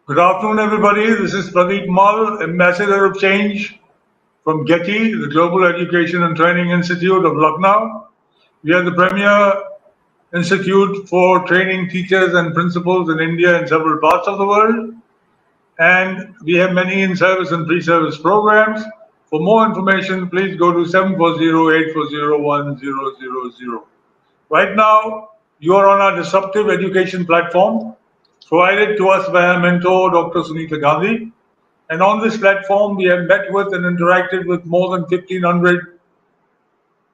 Good afternoon, everybody. This is Pradeep Mal, Ambassador of Change from GETI, the Global Education and Training Institute of Lucknow. We are the premier institute for training teachers and principals in India and several parts of the world. And we have many in-service and pre-service programs. For more information, please go to 740-840-1000. Right now, you are on our disruptive education platform, provided to us by our mentor, Dr. Sunita Gandhi. And on this platform, we have met with and interacted with more than 1,500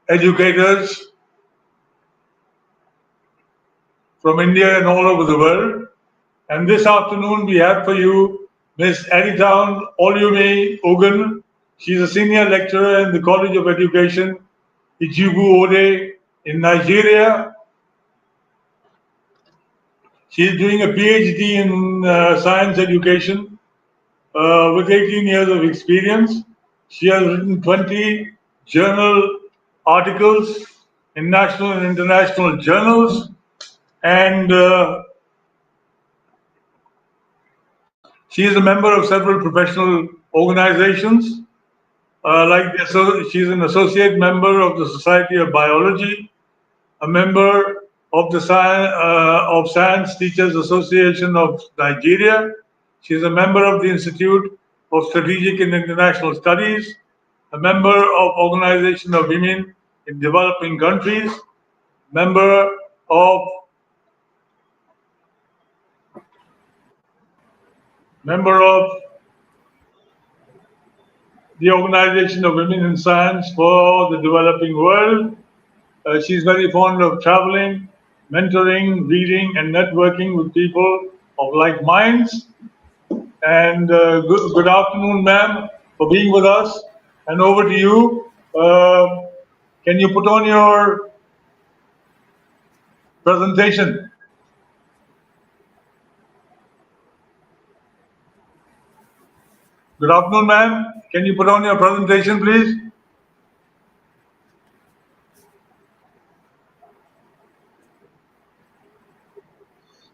educators from India and all over the world. And this afternoon, we have for you Ms. Adetoun Oluyemi Ogun. She's a senior lecturer in the College of Education, Ijebu in Nigeria. She's doing a PhD in science education with 18 years of experience. She has written 20 journal articles in national and international journals, and she is a member of several professional organizations. She's an associate member of the Society of Biology, a member of the Science Teachers Association of Nigeria. She is a member of the Institute of Strategic and International Studies, a member of Organization of Women in Developing Countries, member of the Organization of Women in Science for the Developing World. She's very fond of traveling, mentoring, reading, and networking with people of like minds. And good afternoon, ma'am, for being with us. And over to you. Can you put on your presentation? Good afternoon, ma'am. Can you put on your presentation, please?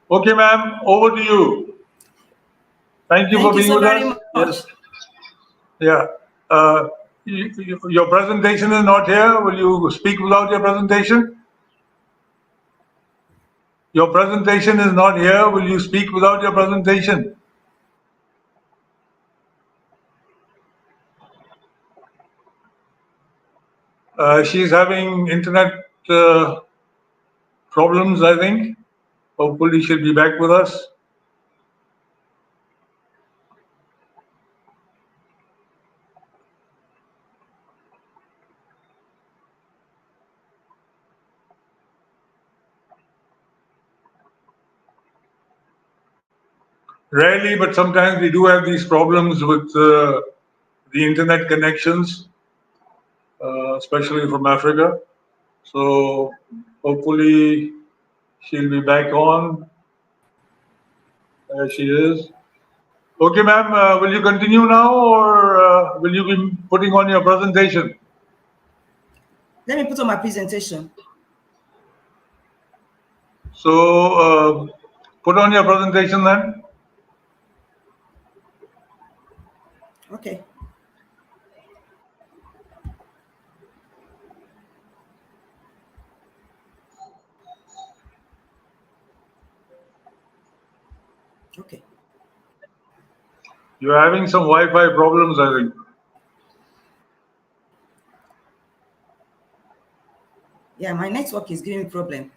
Okay, ma'am, over to you. Thank you for being with us. Yes. Yeah. Your presentation is not here. Will you speak without your presentation? Your presentation is not here. Will you speak without your presentation? She's having internet problems, I think. Hopefully she'll be back with us. Rarely, but sometimes we do have these problems with the internet connections, especially from Africa. So hopefully she'll be back on. There she is. Okay, ma'am, will you continue now, or will you be putting on your presentation? Let me put on my presentation. So put on your presentation then. Okay. Okay. You're having some Wi-Fi problems, I think. Yeah, my network is giving me problem.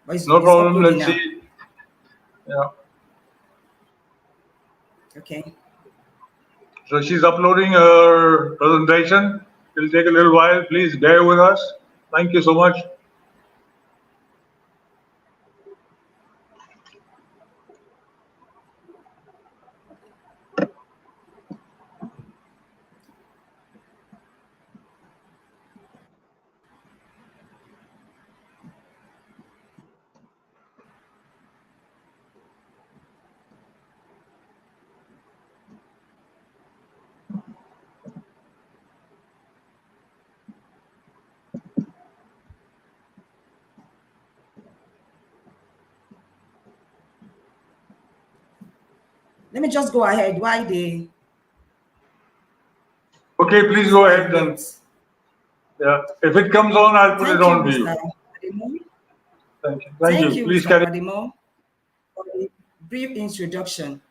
But No problem. Let's now. see. Yeah. Okay. So she's uploading her presentation. It'll take a little while. Please bear with us. Thank you so much. Let me just go ahead. Why they? Okay, please go ahead then. Yeah, if it comes on, I'll put it on to you. Thank you. Thank you, Please Mr. carry. Adetoun, for the brief introduction.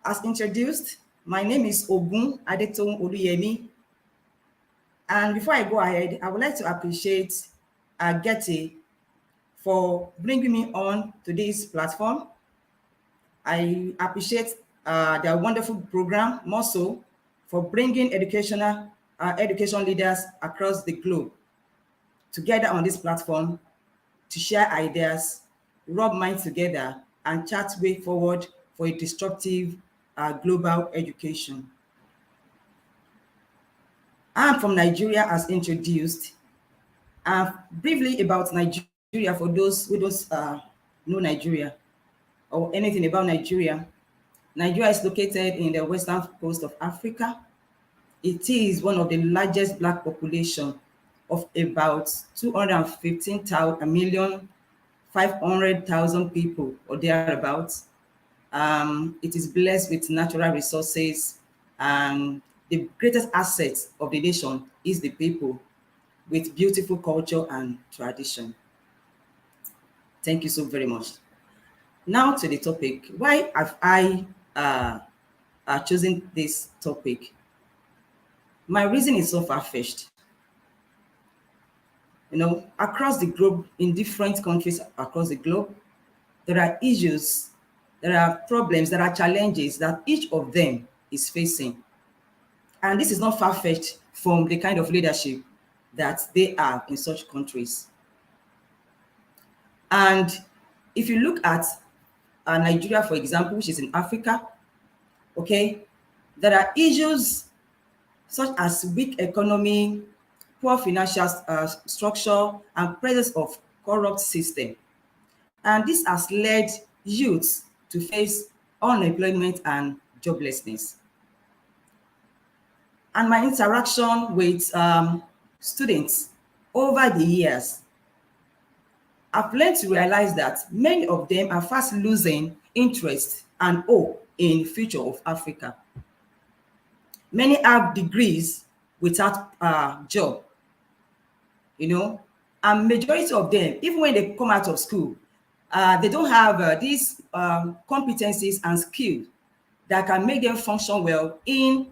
As introduced, my name is Ogun Adetoun Oluyemi. And before I go ahead, I would like to appreciate GETI for bringing me on to this platform. I appreciate their wonderful program, more so for bringing education leaders across the globe together on this platform to share ideas, rub minds together, and chart way forward for a disruptive global education. I'm from Nigeria, as introduced. Briefly about Nigeria for those who don't know Nigeria or anything about Nigeria. Nigeria is located in the western coast of Africa. It is one of the largest Black population of about 215,500,000 people or thereabouts. It is blessed with natural resources, and the greatest asset of the nation is the people, with beautiful culture and tradition. Thank you so very much. Now to the topic. Why have I chosen this topic? My reason is so far-fetched. You know, across the globe, in different countries across the globe, there are issues, there are problems, there are challenges that each of them is facing. And this is not far-fetched from the kind of leadership that they have in such countries. And if you look at Nigeria, for example, which is in Africa, okay, there are issues such as weak economy, poor financial structure, and presence of corrupt system. And this has led youth to face unemployment and joblessness. And my interaction with students over the years, I've learned to realize that many of them are fast losing interest and hope in the future of Africa. Many have degrees without a job, you know, and majority of them, even when they come out of school, they don't have these competencies and skills that can make them function well in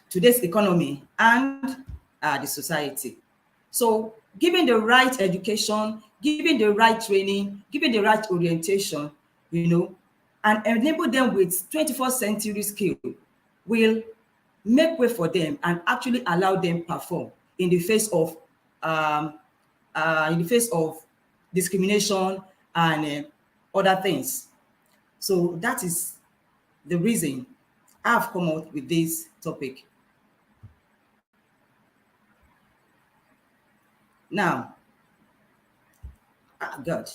today's economy and the society. So given the right education, given the right training, given the right orientation, you know, and enable them with 21st century skill will make way for them and actually allow them perform in the face of discrimination and other things. So that is the reason I've come up with this topic. Now, God.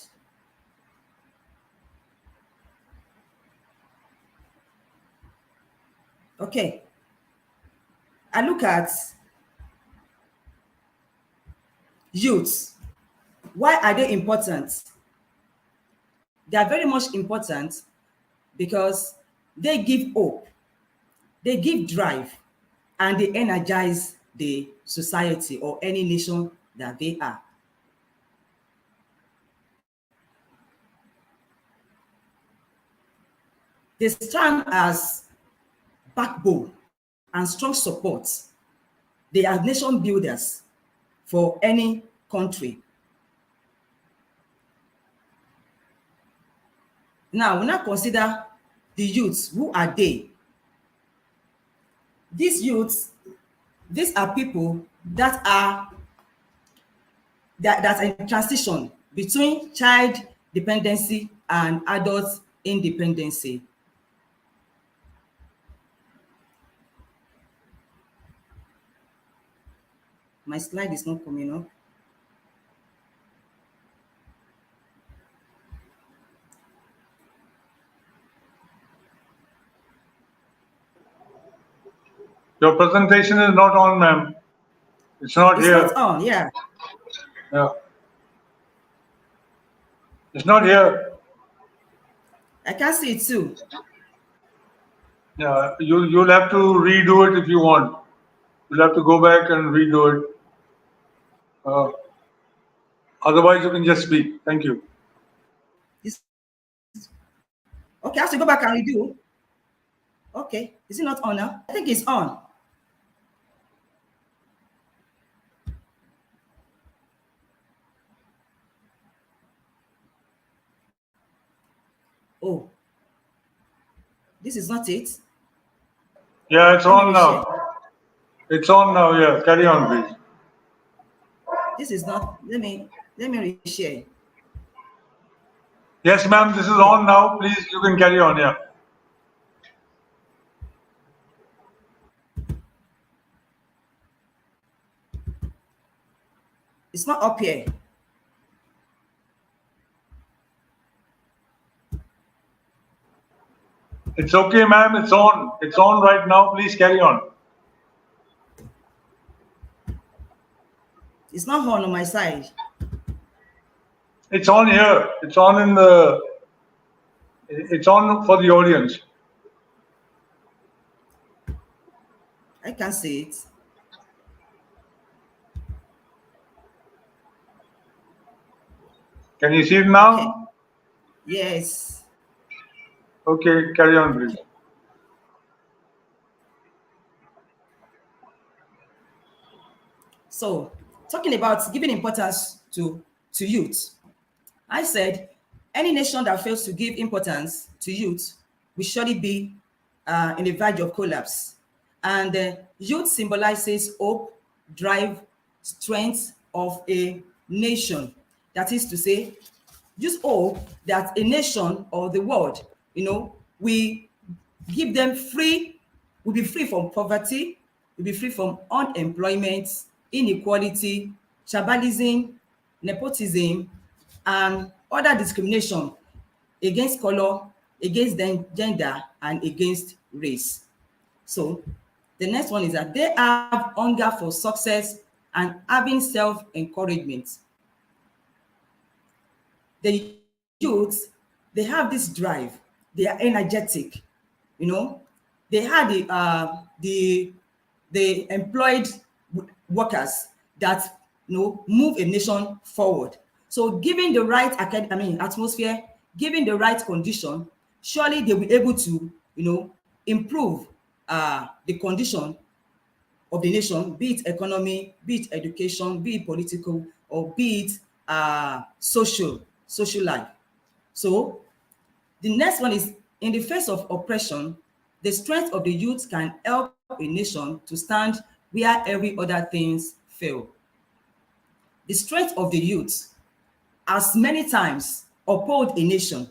Okay. I look at youths. Why are they important? They are very much important because they give hope, they give drive, and they energize the society or any nation that they are. They stand as backbone and strong support. They are nation builders for any country. Now, we now consider the youths. Who are they? These youths, these are people that are in transition between child dependency and adult independency. My slide is not coming up. Your presentation is not on, ma'am. It's not here. It's not on, yeah. Yeah. It's not here. I can't see it too. Yeah, you'll have to redo it if you want. You'll have to go back and redo it. Otherwise, you can just speak. Thank you. This, okay, I have to go back and redo. Okay, is it not on now? I think it's on. Oh, this is not it. Yeah, it's Let me on reshare. now. It's on now. Yeah, carry on, please. This is not. Let me reshare. Yes, ma'am. This is Okay. on now. Please, you can carry on. Yeah. It's not up here. It's okay, ma'am. It's on. It's on right now. Please carry on. It's not on my side. It's on here. It's on in the. It's on for the audience. I can't see it. Can you see it Okay. now? Yes. Okay, carry on, please. Okay. So, talking about giving importance to youth, I said any nation that fails to give importance to youth will surely be in the verge of collapse. And youth symbolizes hope, drive, strength of a nation. That is to say, just hope that a nation or the world, we give them free, will be free from poverty, will be free from unemployment, inequality, tribalism, nepotism, and other discrimination against color, against gender, and against race. So the next one is that they have hunger for success and having self-encouragement. The youth, they have this drive, they are energetic, they had the employed workers that move a nation forward. So given the right atmosphere, given the right condition, surely they'll be able to improve the condition of the nation, be it economy, be it education, be it political, or be it social life. So the next one is, in the face of oppression, the strength of the youth can help a nation to stand where every other things fail. The strength of the youth has many times upheld a nation.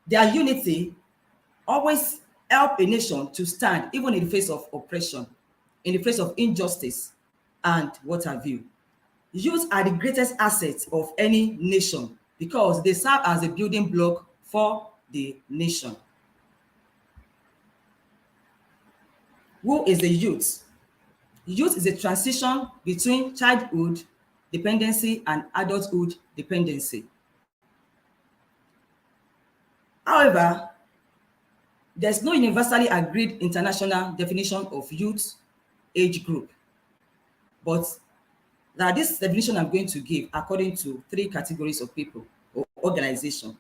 Their unity always help a nation to stand even in the face of oppression, in the face of injustice, and what have you. Youth are the greatest assets of any nation because they serve as a building block for the nation. Who is the youth? Youth is a transition between childhood dependency and adulthood dependency. However, there's no universally agreed international definition of youth age group, but that this definition I'm going to give according to 3 categories of people or organization.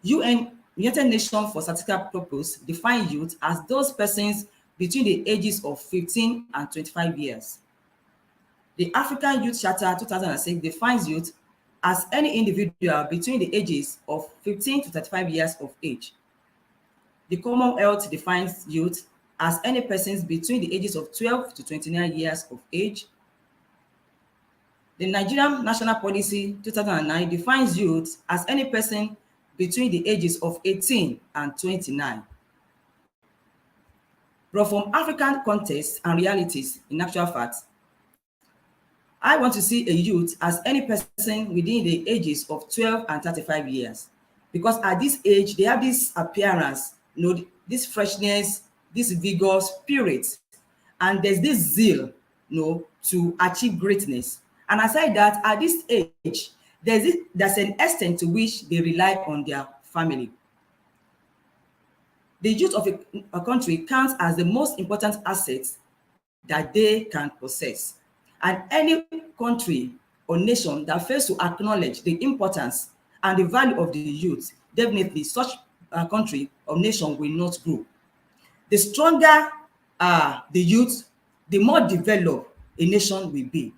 United Nations for Statistical Purpose define youth as those persons between the ages of 15 and 25 years. The African Youth Charter 2006 defines youth as any individual between the ages of 15 to 35 years of age. The Commonwealth defines youth as any persons between the ages of 12 to 29 years of age. The Nigerian National Policy 2009 defines youth as any person between the ages of 18 and 29. But from African context and realities, in actual fact, I want to see a youth as any person within the ages of 12 and 35 years. Because at this age, they have this appearance, this freshness, this vigor, spirit, and there's this zeal, to achieve greatness. And aside that, at this age, there's an extent to which they rely on their family. The youth of a country counts as the most important asset that they can possess. And any country or nation that fails to acknowledge the importance and the value of the youth, definitely such a country or nation will not grow. The stronger the youth, the more developed a nation will be.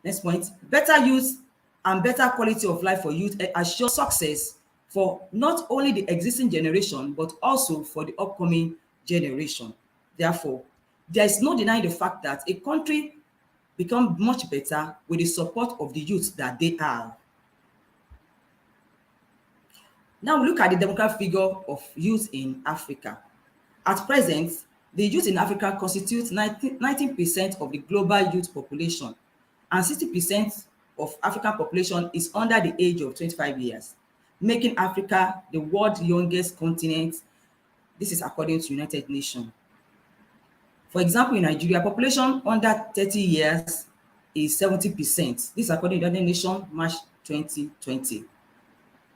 Next point, better youth and better quality of life for youth assure success for not only the existing generation, but also for the upcoming generation. Therefore, there is no denying the fact that a country becomes much better with the support of the youth that they have. Now we look at the demographic figure of youth in Africa. At present, the youth in Africa constitutes 19% of the global youth population, and 60% of African population is under the age of 25 years, making Africa the world's youngest continent. This is according to United Nations. For example, in Nigeria, population under 30 years is 70%. This is according to United Nations, March 2020.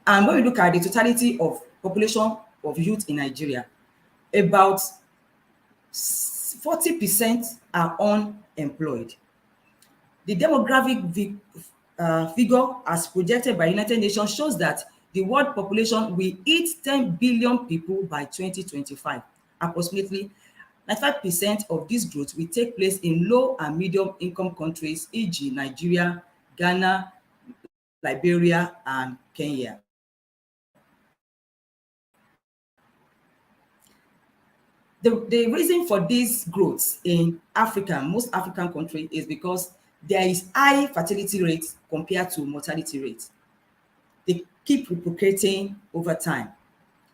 And when we look at the totality of population of youth in Nigeria, about 40% are unemployed. The demographic figure as projected by United Nations shows that the world population will hit 10 billion people by 2025. Approximately 95% of this growth will take place in low and medium income countries, e.g. Nigeria, Ghana, Liberia, and Kenya. The reason for this growth in Africa, most African countries, is because there is high fertility rate compared to mortality rate. They keep replicating over time,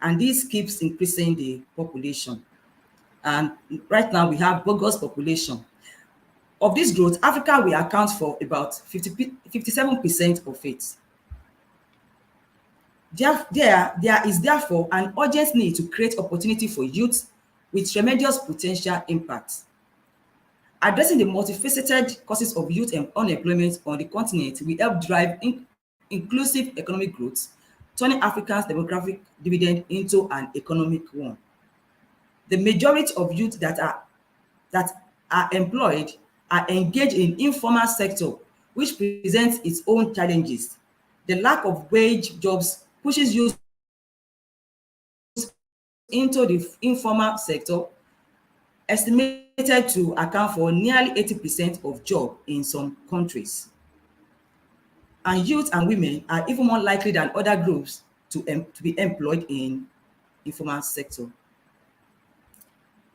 and this keeps increasing the population. And right now we have bogus population. Of this growth, Africa will account for about 57% of it. There is therefore an urgent need to create opportunity for youth with tremendous potential impact. Addressing the multifaceted causes of youth and unemployment on the continent will help drive inclusive economic growth, turning Africa's demographic dividend into an economic one. The majority of youth that are employed are engaged in informal sector, which presents its own challenges. The lack of wage jobs pushes youth into the informal sector, estimated to account for nearly 80% of jobs in some countries. And youth and women are even more likely than other groups to be employed in informal sector.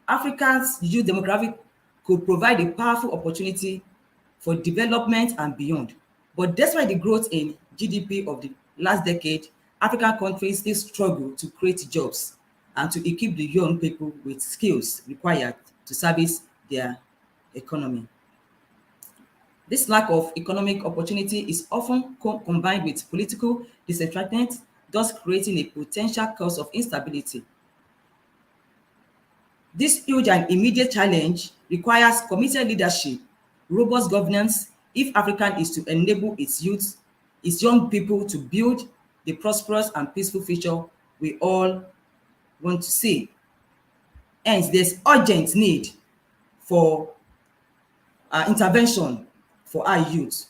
Africa's youth demographic could provide a powerful opportunity for development and beyond. But despite the growth in GDP of the last decade, African countries still struggle to create jobs and to equip the young people with skills required to service their economy. This lack of economic opportunity is often combined with political disenfranchisement, thus creating a potential cause of instability. This huge and immediate challenge requires committed leadership, robust governance, if Africa is to enable its youth, its young people to build the prosperous and peaceful future we all want to see. Hence, there's urgent need for intervention for our youth.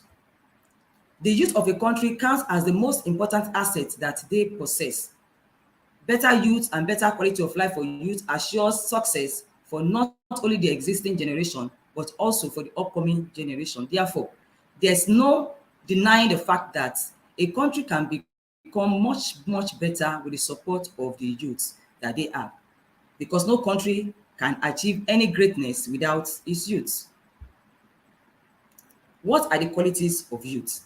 The youth of a country counts as the most important asset that they possess. Better youth and better quality of life for youth assures success for not only the existing generation, but also for the upcoming generation. Therefore, there's no denying the fact that a country can become much, much better with the support of the youth that they have, because no country can achieve any greatness without its youth. What are the qualities of youth?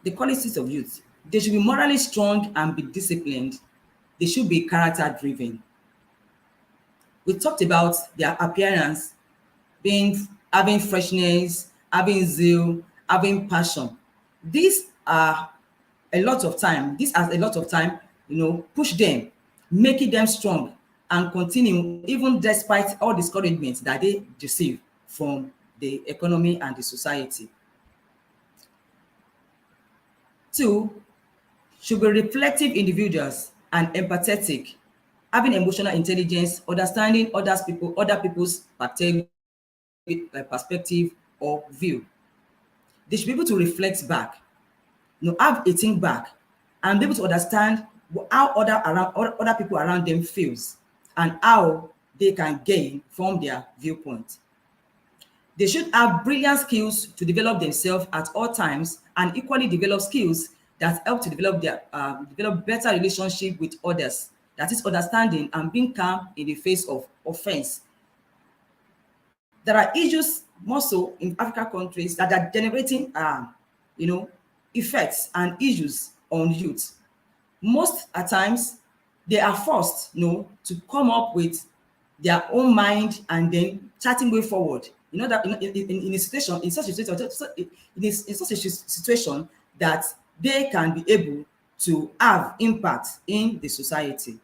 The qualities of youth: they should be morally strong and be disciplined. They should be character driven. We talked about their appearance, having freshness, having zeal, having passion. These has a lot of time, push them, making them strong and continue even despite all discouragements that they receive from the economy and the society. Two, should be reflective individuals and empathetic, having emotional intelligence, understanding other people's perspective or view. They should be able to reflect back, have a think back, and be able to understand how other people around them feels and how they can gain from their viewpoint. They should have brilliant skills to develop themselves at all times and equally develop skills that help to develop better relationship with others. That is understanding and being calm in the face of offense. There are issues more so in African countries that are generating, effects and issues on youth. Most at times, they are forced, to come up with their own mind and then charting way forward. You know that in a situation, in such a situation that they can be able to have impact in the society.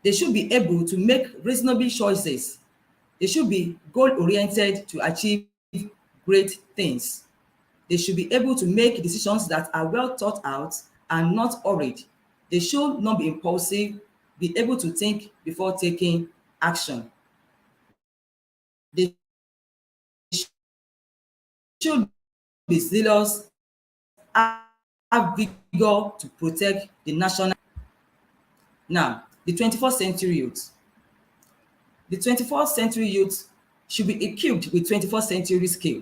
They should be able to make reasonable choices. They should be goal-oriented to achieve great things. They should be able to make decisions that are well thought out and not hurried. They should not be impulsive, be able to think before taking action. They should be zealous, have vigor to protect the national. Now, the 21st century youth. The 21st century youth should be equipped with 21st century skill.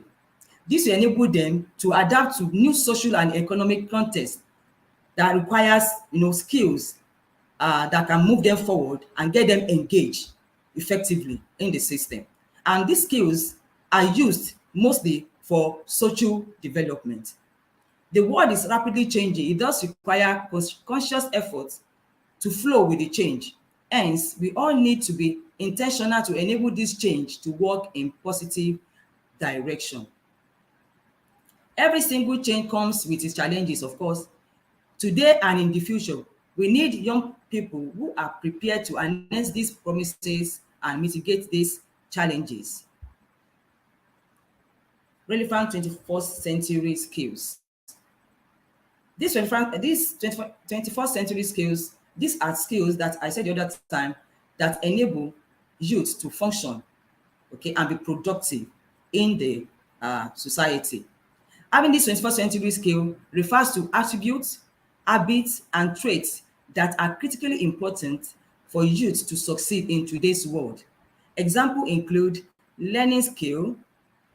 This will enable them to adapt to new social and economic context that requires, skills that can move them forward and get them engaged effectively in the system. And these skills are used mostly for social development. The world is rapidly changing. It does require conscious efforts to flow with the change. Hence, we all need to be intentional to enable this change to work in positive direction. Every single change comes with its challenges, of course. Today and in the future, we need young people who are prepared to harness these promises and mitigate these challenges. Relevant 21st century skills. These 21st century skills, these are skills that I said the other time that enable youth to function, okay, and be productive in the society. Having this 21st century skill refers to attributes, habits, and traits that are critically important for youth to succeed in today's world. Examples include learning skill,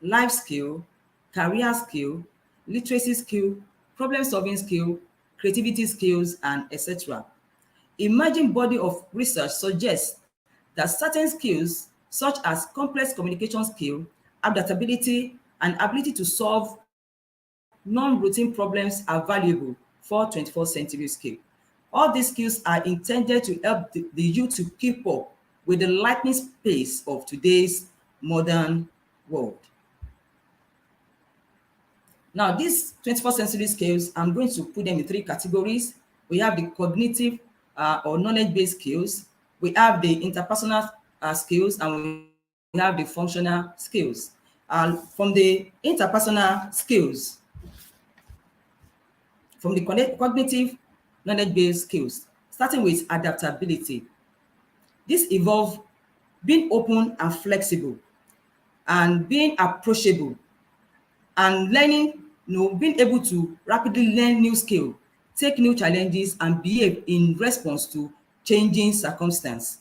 life skill, career skill, literacy skill, problem-solving skill, creativity skills, and etc. Emerging body of research suggests that certain skills, such as complex communication skill, adaptability, and ability to solve non-routine problems are valuable for 21st century skill. All these skills are intended to help the youth to keep up with the lightning pace of today's modern world. Now, these 21st century skills, I'm going to put them in three categories. We have the cognitive or knowledge-based skills. We have the interpersonal skills, and we have the functional skills. From the interpersonal skills, from the cognitive knowledge-based skills, starting with adaptability. This involves being open and flexible and being approachable and learning, being able to rapidly learn new skills, take new challenges, and behave in response to changing circumstances.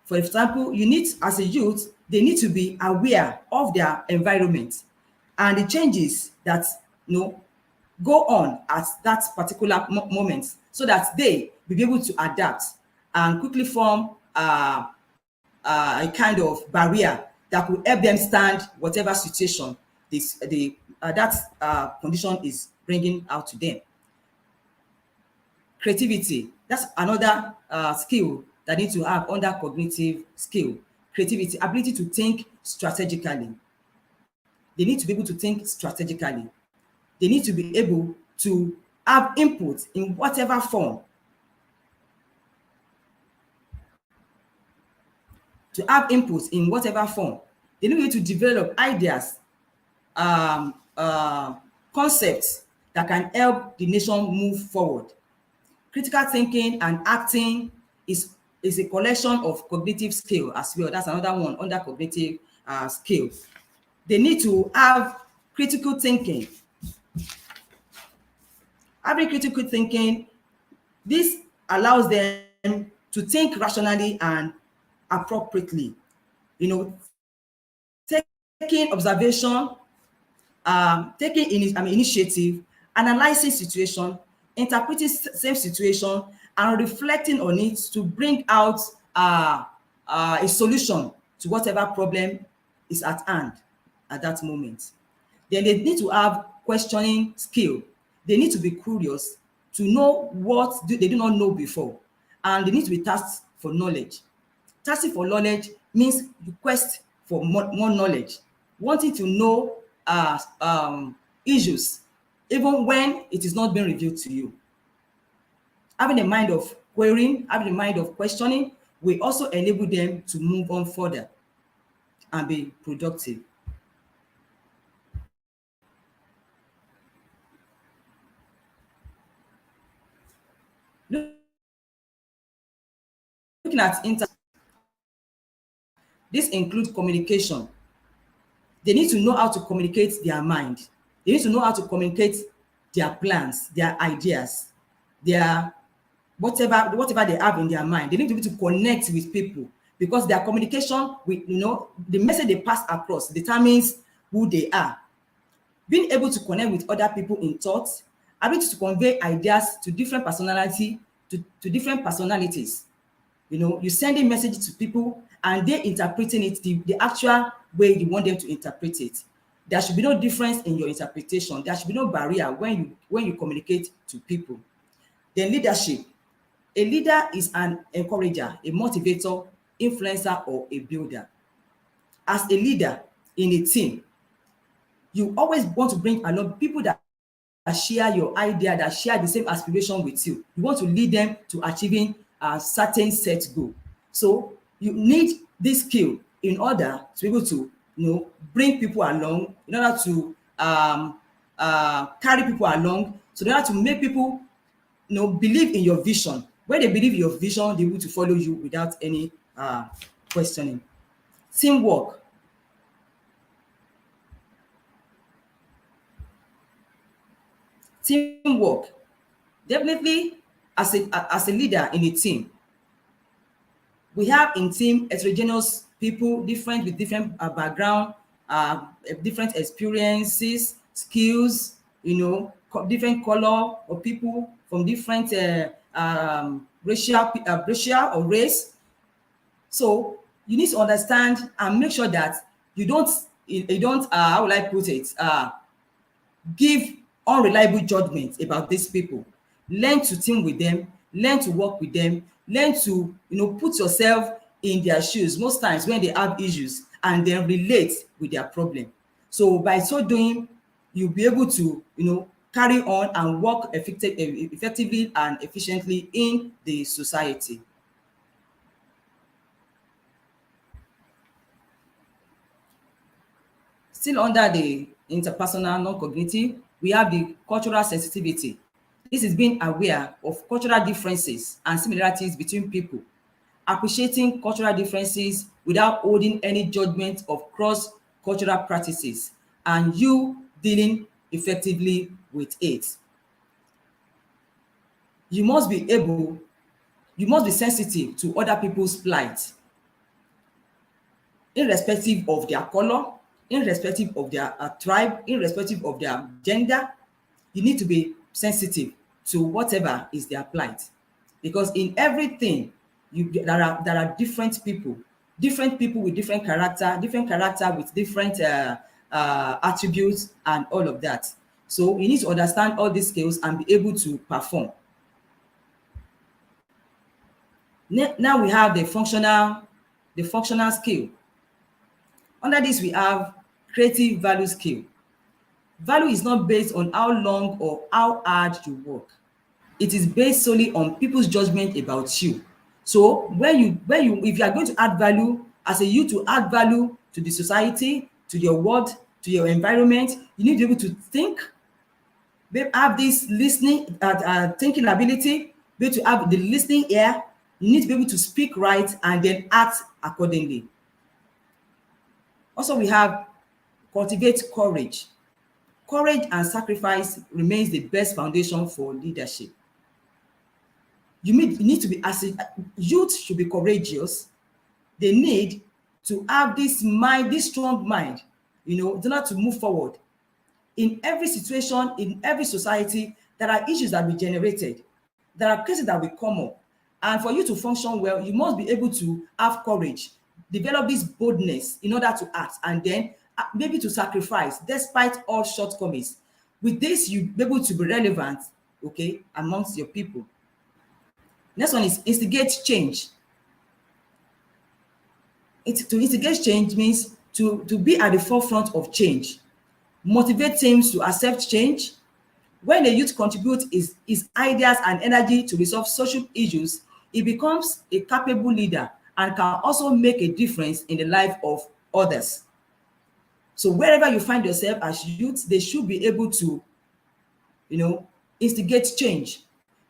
For example, as a youth, they need to be aware of their environment and the changes that go on at that particular moment, so that they will be able to adapt and quickly form a kind of barrier that will help them stand whatever situation that condition is bringing out to them. Creativity, that's another skill that need to have under cognitive skill. Creativity, ability to think strategically. They need to be able to think strategically. They need to be able to have input in whatever form. To have input in whatever form. They need to develop ideas concepts that can help the nation move forward. Critical thinking and acting is a collection of cognitive skill as well. That's another one under cognitive skills. They need to have critical thinking. Having critical thinking, this allows them to think rationally and appropriately. You know, taking observation, taking initiative, analyzing situation, interpreting same situation, and reflecting on it to bring out a solution to whatever problem is at hand at that moment. Then they need to have questioning skill. They need to be curious to know what they do not know before, and they need to be tasked for knowledge. Thirsting for knowledge means you quest for more knowledge, wanting to know issues even when it is not being revealed to you. Having a mind of querying, having a mind of questioning will also enable them to move on further and be productive. Looking at this includes communication. They need to know how to communicate their mind. They need to know how to communicate their plans, their ideas, their whatever they have in their mind. They need to be able to connect with people, because their communication with, the message they pass across determines who they are. Being able to connect with other people in thoughts, able to convey ideas to different personality, to different personalities. You're sending messages to people and they're interpreting it the actual way you want them to interpret it. There should be no difference in your interpretation. There should be no barrier when you communicate to people. Then leadership. A leader is an encourager, a motivator, influencer, or a builder. As a leader in a team, you always want to bring along people that share your idea, that share the same aspiration with you. You want to lead them to achieving a certain set goal. So you need this skill in order to be able to bring people along, in order to carry people along, so in order to make people believe in your vision. When they believe in your vision, they will to follow you without any questioning. Teamwork. Teamwork. Definitely, as a leader in a team, we have in team heterogeneous people, different with different background, different experiences, skills, different color of people from different racial or race. So you need to understand and make sure that you don't how will I put it, give unreliable judgment about these people. Learn to team with them, learn to work with them, learn to put yourself in their shoes most times when they have issues, and then relate with their problem. So by so doing, you'll be able to carry on and work effectively and efficiently in the society. Still under the interpersonal non-cognitive, we have the cultural sensitivity. This is being aware of cultural differences and similarities between people, appreciating cultural differences without holding any judgment of cross-cultural practices, and you dealing effectively with it. You must be sensitive to other people's plight, irrespective of their color, irrespective of their tribe, irrespective of their gender. You need to be sensitive to whatever is their plight, because in everything there are different people with different character with different attributes and all of that. So you need to understand all these skills and be able to perform. Now we have the functional skill. Under this, we have creative value skill. Value is not based on how long or how hard you work. It is based solely on people's judgment about you. So if you are going to add value as a youth, to add value to the society, to your world, to your environment, you need to be able to think, have this listening, thinking ability, be able to have the listening ear. You need to be able to speak right and then act accordingly. Also, we have cultivate courage. Courage and sacrifice remains the best foundation for leadership. You need to be, as a youth should be courageous. They need to have this mind, this strong mind, in order to move forward. In every situation, in every society, there are issues that will be generated. There are cases that will come up. And for you to function well, you must be able to have courage, develop this boldness in order to act, and then maybe to sacrifice despite all shortcomings. With this, you'll be able to be relevant, okay, amongst your people. Next one is instigate change. To instigate change means to be at the forefront of change. Motivate teams to accept change. When the youth contribute his ideas and energy to resolve social issues, he becomes a capable leader and can also make a difference in the life of others. So wherever you find yourself as youth, they should be able to, instigate change.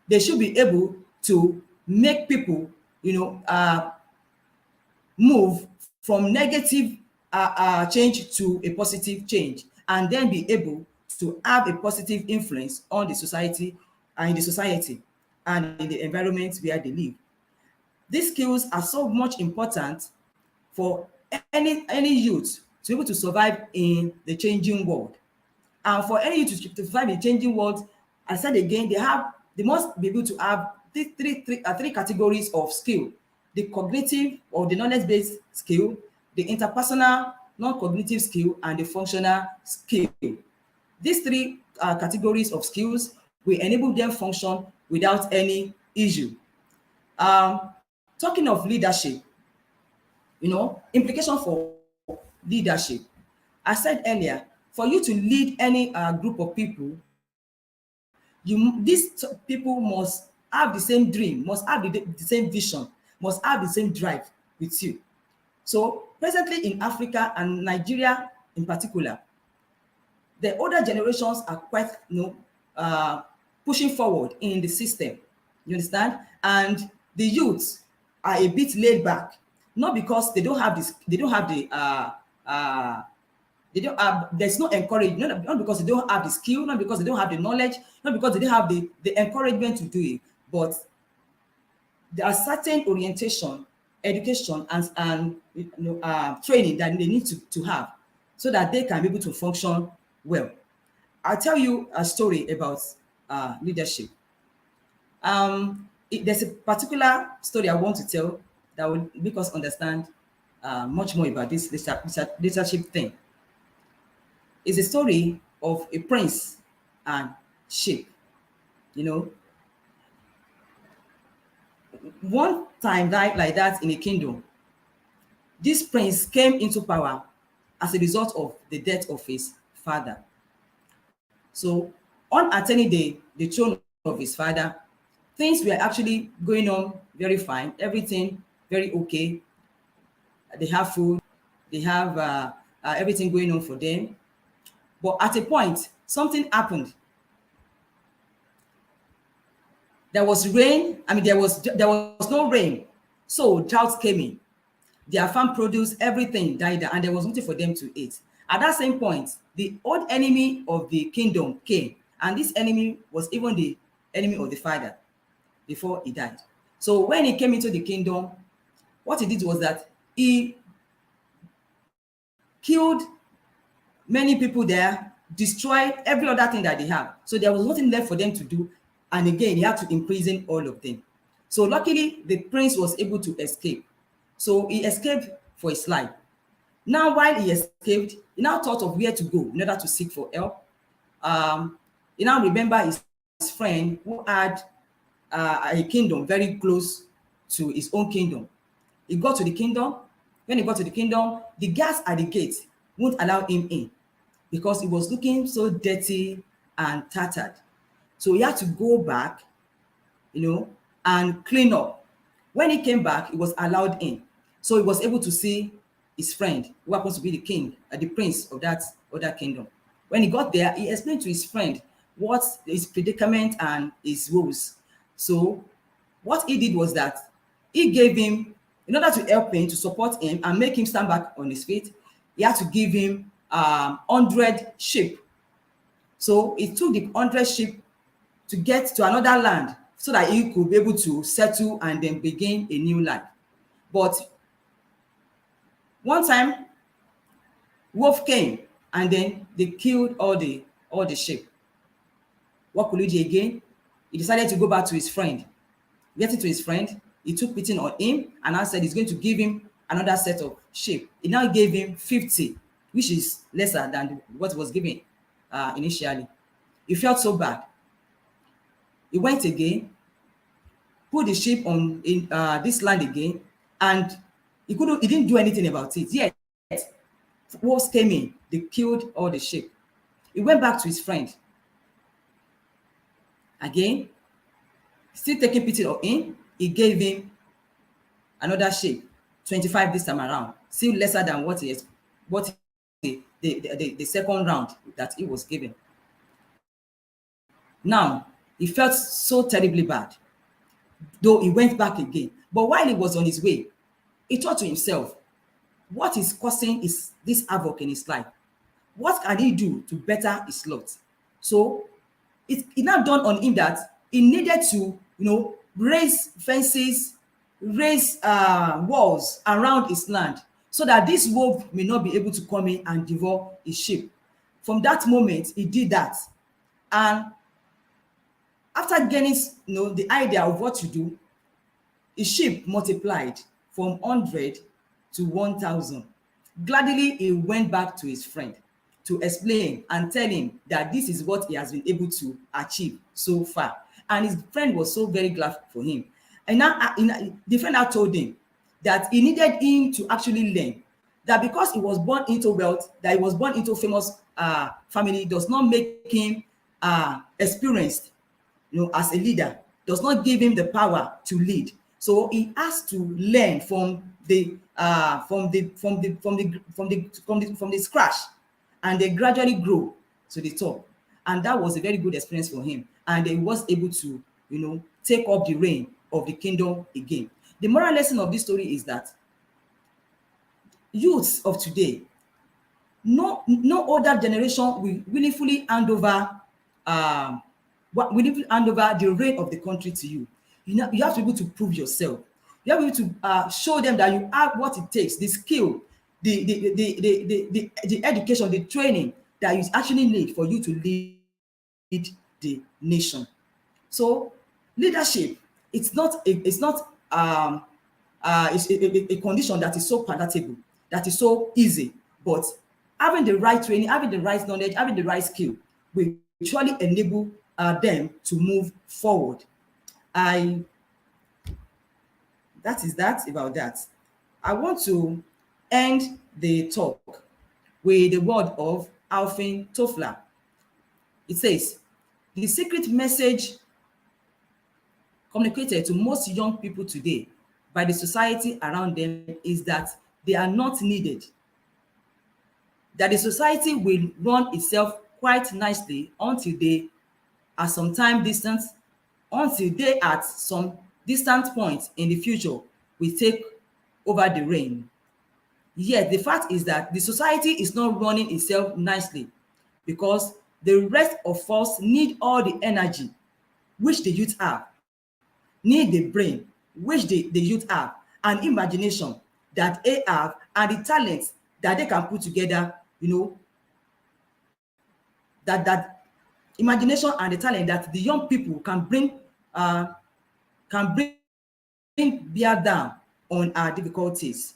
They should be able to make people, move from negative change to a positive change, and then be able to have a positive influence on the society and in the society and in the environment where they live. These skills are so much important for any youth to be able to survive in the changing world. And for any youth to survive in the changing world, I said again, they must be able to have these three categories of skill: the cognitive or the knowledge-based skill, the interpersonal non-cognitive skill, and the functional skill. These three categories of skills will enable them function without any issue. Talking of leadership, implication for leadership. I said earlier, for you to lead any group of people, these people must have the same dream, must have the same vision, must have the same drive with you. So presently in Africa and Nigeria in particular, the older generations are quite pushing forward in the system. You understand? And the youths are a bit laid back, not because they don't have this, there's no encouragement, not because they don't have the skill, not because they don't have the knowledge, not because they don't have the encouragement to do it, but there are certain orientation, education, and training that they need to have so that they can be able to function well. I'll tell you a story about leadership. There's a particular story I want to tell that will make us understand much more about this leadership thing. It's a story of a prince and sheep. One time like that in a kingdom, this prince came into power as a result of the death of his father. So on attaining the throne of his father, things were actually going on very fine, everything very okay. They have food, they have everything going on for them. But at a point, something happened. There was rain. There was no rain. So drought came in. Their farm produce, everything died, and there was nothing for them to eat. At that same point, the old enemy of the kingdom came, and this enemy was even the enemy of the father before he died. So when he came into the kingdom, what he did was that he killed many people there, destroyed every other thing that they have. So there was nothing left for them to do. And again, he had to imprison all of them. So luckily, the prince was able to escape. So he escaped for his life. Now, while he escaped, he now thought of where to go in order to seek for help. He now remembered his friend who had a kingdom very close to his own kingdom. He got to the kingdom. When he got to the kingdom, the guards at the gate wouldn't allow him in because he was looking so dirty and tattered. So he had to go back, and clean up. When he came back, he was allowed in. So he was able to see his friend, who happens to be the king, the prince of that other kingdom. When he got there, he explained to his friend what his predicament and his woes. So what he did was that he gave him, in order to help him, to support him and make him stand back on his feet, he had to give him 100 sheep. So he took the 100 sheep to get to another land so that he could be able to settle and then begin a new life. But one time, wolf came and then they killed all the sheep. What could he do again? He decided to go back to his friend. Getting to his friend, he took pity on him and now said he's going to give him another set of sheep. He now gave him 50, which is lesser than what was given initially. He felt so bad. He went again, put the sheep on in this land again, and he didn't do anything about it. Yet wolves came in, they killed all the sheep. He went back to his friend. Again, still taking pity on him, he gave him another sheep, 25 this time around, still lesser than what the second round that he was given. Now, he felt so terribly bad, though he went back again. But while he was on his way, he thought to himself, what is causing this havoc in his life? What can he do to better his lot? So it now dawned on him that he needed to, raise fences, raise walls around his land so that this wolf may not be able to come in and devour his sheep. From that moment, he did that. And after gaining the idea of what to do, his sheep multiplied from 100 to 1,000. Gladly, he went back to his friend to explain and tell him that this is what he has been able to achieve so far. And his friend was so very glad for him. And now the friend now told him that he needed him to actually learn that because he was born into wealth, that he was born into famous family, does not make him experienced, as a leader, does not give him the power to lead. So he has to learn from the scratch, and they gradually grow to the top. And that was a very good experience for him. And he was able to, take up the reign of the kingdom again. The moral lesson of this story is that youths of today, no older generation will willingly hand over the reign of the country to you. You have to be able to prove yourself. You have to be able to show them that you have what it takes, the skill, the education, the training that you actually need for you to lead the nation. So leadership, it's a condition that is so palatable, that is so easy, but having the right training, having the right knowledge, having the right skill will surely enable them to move forward. That is that about that. I want to end the talk with the word of Alvin Toffler. It says, the secret message communicated to most young people today by the society around them is that they are not needed, that the society will run itself quite nicely until they are some time distant, until they at some distant point in the future will take over the reign. Yet the fact is that the society is not running itself nicely because the rest of us need all the energy which the youth have, need the brain which the youth have, and imagination that they have, and the talents that they can put together, that imagination and the talent that the young people can bring bear down on our difficulties.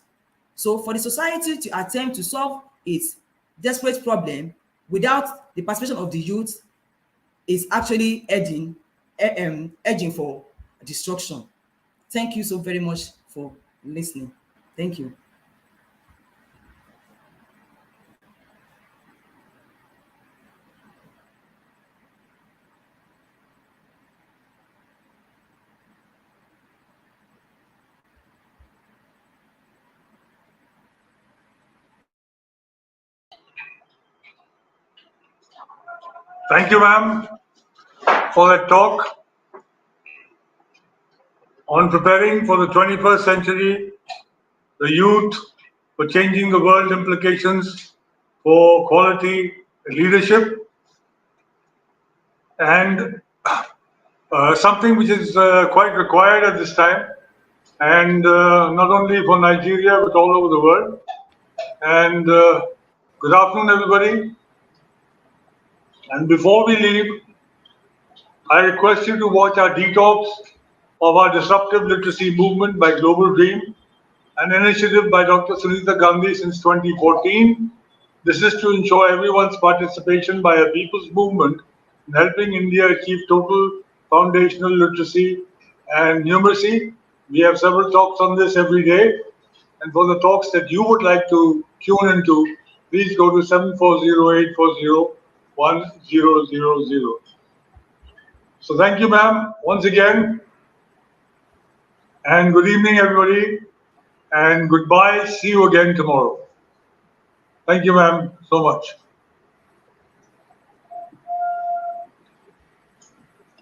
So for the society to attempt to solve its desperate problem without the participation of the youth is actually edging for destruction. Thank you so very much for listening. Thank you. Thank you, ma'am. for a talk on preparing for the 21st century, the youth for changing the world, implications for quality leadership, and something which is quite required at this time, and not only for Nigeria but all over the world. And good afternoon, everybody. And before we leave, I request you to watch our detox of our disruptive literacy movement by Global Dream, an initiative by Dr. Sunita Gandhi since 2014. This is to ensure everyone's participation by a people's movement in helping India achieve total foundational literacy and numeracy. We have several talks on this every day. And for the talks that you would like to tune into, please go to 7408401000. So thank you, ma'am, once again. And good evening, everybody. And goodbye. See you again tomorrow. Thank you, ma'am, so much.